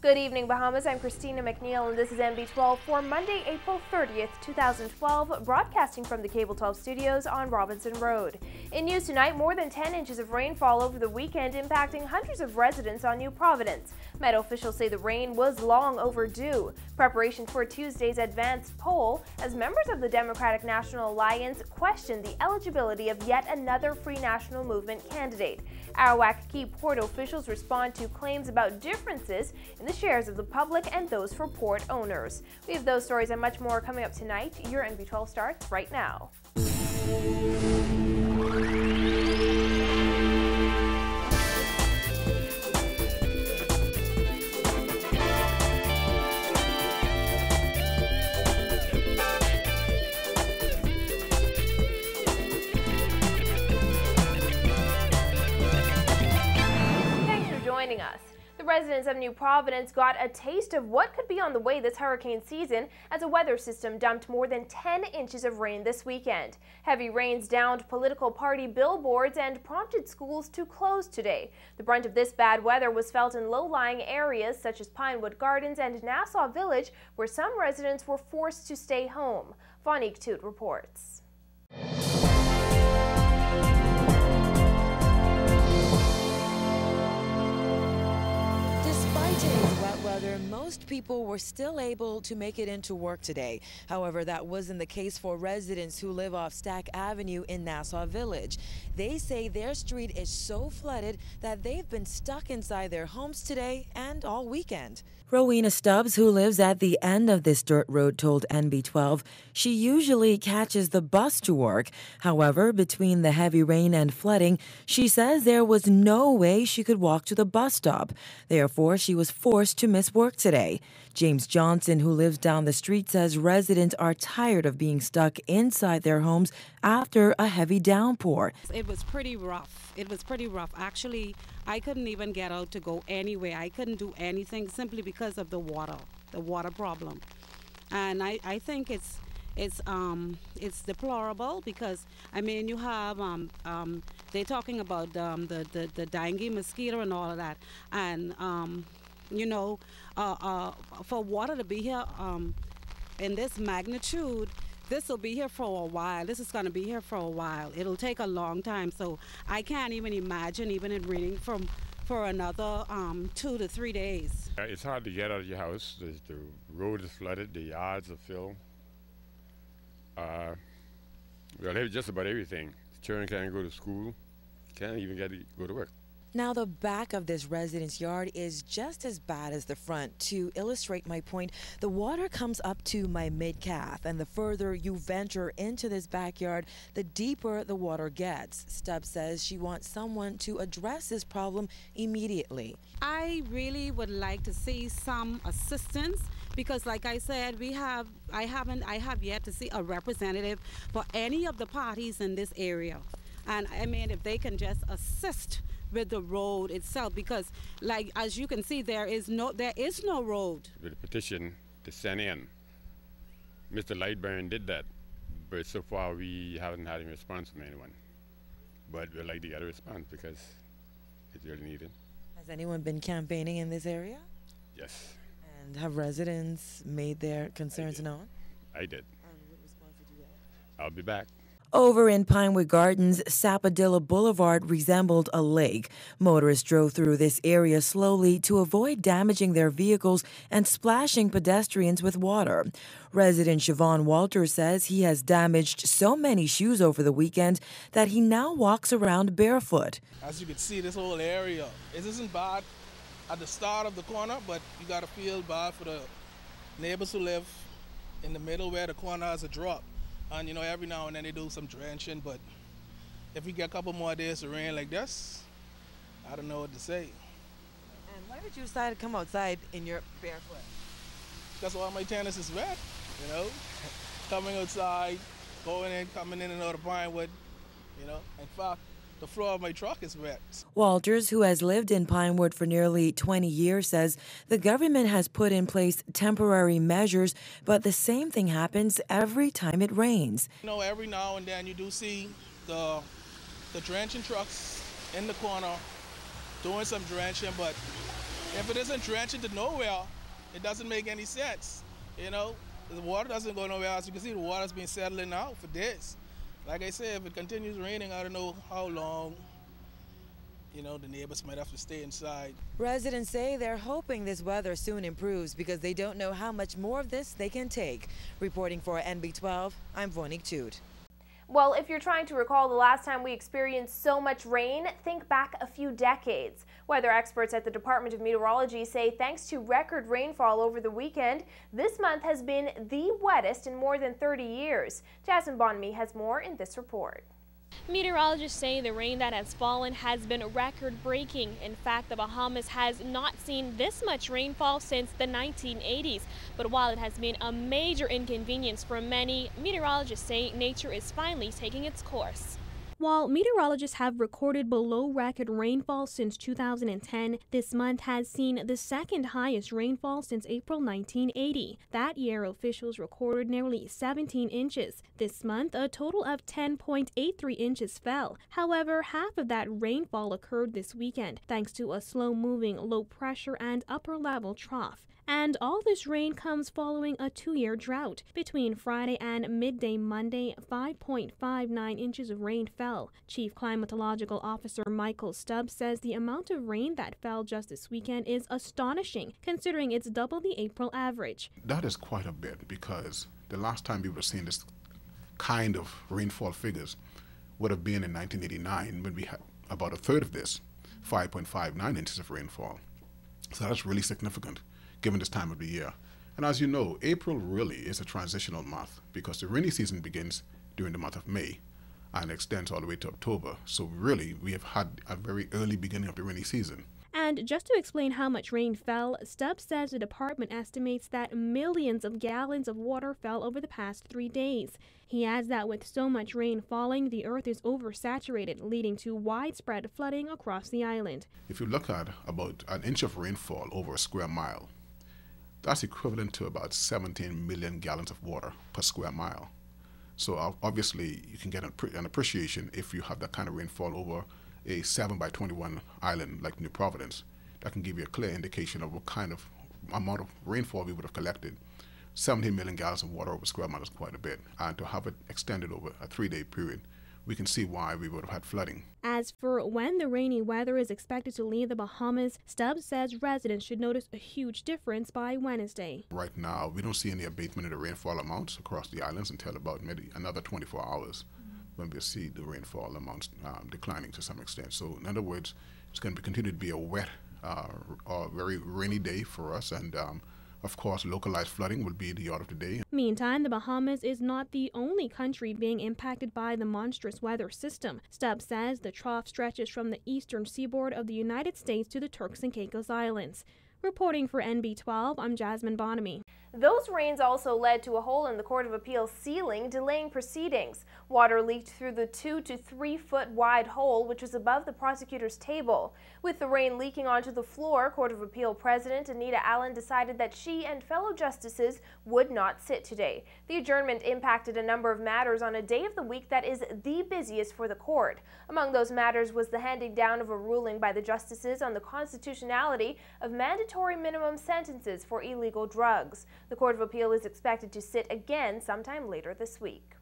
Good evening, Bahamas. I'm Christina McNeil, and this is NB12 for Monday, April 30th, 2012, broadcasting from the Cable 12 studios on Robinson Road. In news tonight, more than 10 inches of rainfall over the weekend, impacting hundreds of residents on New Providence. Met officials say the rain was long overdue. Preparation for Tuesday's advanced poll, as members of the Democratic National Alliance questioned the eligibility of yet another Free National Movement candidate. Arawak Key Port officials respond to claims about differences in the shares of the public and those for port owners. We have those stories and much more coming up tonight. Your NB12 starts right now. Joining us. The residents of New Providence got a taste of what could be on the way this hurricane season as a weather system dumped more than 10 inches of rain this weekend. Heavy rains downed political party billboards and prompted schools to close today. The brunt of this bad weather was felt in low-lying areas such as Pinewood Gardens and Nassau Village, where some residents were forced to stay home. Fonique Toot reports. Today's wet weather, most people were still able to make it into work today. However, that wasn't the case for residents who live off Stack Avenue in Nassau Village. They say their street is so flooded that they've been stuck inside their homes today and all weekend. Rowena Stubbs, who lives at the end of this dirt road, told NB12 she usually catches the bus to work. However, between the heavy rain and flooding, she says there was no way she could walk to the bus stop. Therefore, she was forced to miss work today. James Johnson, who lives down the street, says residents are tired of being stuck inside their homes after a heavy downpour. It was pretty rough. Actually, I couldn't even get out to go anywhere. I couldn't do anything simply because of the water problem. And I think it's deplorable because, I mean, you have, they're talking about the dengue mosquito and all of that. And, you know, for water to be here in this magnitude, this will be here for a while. This is going to be here for a while. It'll take a long time. So I can't even imagine even it raining for another 2 to 3 days. It's hard to get out of your house. The road is flooded. The yards are filled. Well, just about everything. Children can't go to school. Can't even go to work. Now, the back of this resident's yard is just as bad as the front. To illustrate my point, the water comes up to my mid-calf, and the further you venture into this backyard, the deeper the water gets. Stubbs says she wants someone to address this problem immediately. I really would like to see some assistance because, like I said, I have yet to see a representative for any of the parties in this area. And I mean, if they can just assist with the road itself, because like as you can see, there is no road. With a petition to send in, Mr. Lightburn did that, but so far we haven't had any response from anyone. But we'd like to get a response because it's really needed. Has anyone been campaigning in this area? Yes. And have residents made their concerns known? I did. And what response did you get? I'll be back. Over in Pinewood Gardens, Sapadilla Boulevard resembled a lake. Motorists drove through this area slowly to avoid damaging their vehicles and splashing pedestrians with water. Resident Siobhan Walter says he has damaged so many shoes over the weekend that he now walks around barefoot. As you can see, this whole area, it isn't bad at the start of the corner, but you got to feel bad for the neighbors who live in the middle where the corner has a drop. And, you know, every now and then they do some drenching, but if we get a couple more days of rain like this, I don't know what to say. And why did you decide to come outside in your barefoot? Because all my tennis is wet, you know. Coming outside, going in, coming in and out of Pinewood, you know. In fact, the floor of my truck is wet. Walters, who has lived in Pinewood for nearly 20 years, says the government has put in place temporary measures, but the same thing happens every time it rains. You know, every now and then you do see the drenching trucks in the corner doing some drenching, but If it isn't drenching to nowhere, it doesn't make any sense. You know, the water doesn't go nowhere. As you can see, the water's been settling out for this. Like I said, if it continues raining, I don't know how long, you know, the neighbors might have to stay inside. Residents say they're hoping this weather soon improves because they don't know how much more of this they can take. Reporting for NB12, I'm Vonique Jude. Well, if you're trying to recall the last time we experienced so much rain, think back a few decades. Weather experts at the Department of Meteorology say thanks to record rainfall over the weekend, this month has been the wettest in more than 30 years. Jasmine Bonamy has more in this report. Meteorologists say the rain that has fallen has been record-breaking. In fact, the Bahamas has not seen this much rainfall since the 1980s. But while it has been a major inconvenience for many, meteorologists say nature is finally taking its course. While meteorologists have recorded below-record rainfall since 2010, this month has seen the second highest rainfall since April 1980. That year, officials recorded nearly 17 inches. This month, a total of 10.83 inches fell. However, half of that rainfall occurred this weekend, thanks to a slow-moving low-pressure and upper-level trough. And all this rain comes following a 2-year drought. Between Friday and midday Monday, 5.59 inches of rain fell. Chief Climatological Officer Michael Stubbs says the amount of rain that fell just this weekend is astonishing, considering it's double the April average. That is quite a bit, because the last time we would have seen this kind of rainfall figures would have been in 1989, when we had about a third of this, 5.59 inches of rainfall. So that's really significant given this time of the year. And as you know, April really is a transitional month because the rainy season begins during the month of May and extends all the way to October. So really, we have had a very early beginning of the rainy season. And just to explain how much rain fell, Stubbs says the department estimates that millions of gallons of water fell over the past 3 days. He adds that with so much rain falling, the earth is oversaturated, leading to widespread flooding across the island. If you look at about an inch of rainfall over a square mile, that's equivalent to about 17 million gallons of water per square mile. So obviously you can get an appreciation if you have that kind of rainfall over a 7x21 island like New Providence. That can give you a clear indication of what kind of amount of rainfall we would have collected. 17 million gallons of water over a square mile is quite a bit. And to have it extended over a 3-day period, we can see why we would have had flooding. As for when the rainy weather is expected to leave the Bahamas, Stubbs says residents should notice a huge difference by Wednesday. Right now, we don't see any abatement in the rainfall amounts across the islands until about maybe another 24 hours when we'll see the rainfall amounts declining to some extent. So in other words, it's going to continue to be a wet or very rainy day for us, and of course, localized flooding will be the order of the day. Meantime, the Bahamas is not the only country being impacted by the monstrous weather system. Stubbs says the trough stretches from the eastern seaboard of the United States to the Turks and Caicos Islands. Reporting for NB12, I'm Jasmine Bonamy. Those rains also led to a hole in the Court of Appeals ceiling, delaying proceedings. Water leaked through the 2 to 3 foot wide hole, which was above the prosecutor's table. With the rain leaking onto the floor, Court of Appeal President Anita Allen decided that she and fellow justices would not sit today. The adjournment impacted a number of matters on a day of the week that is the busiest for the court. Among those matters was the handing down of a ruling by the justices on the constitutionality of mandatory minimum sentences for illegal drugs. The Court of Appeal is expected to sit again sometime later this week.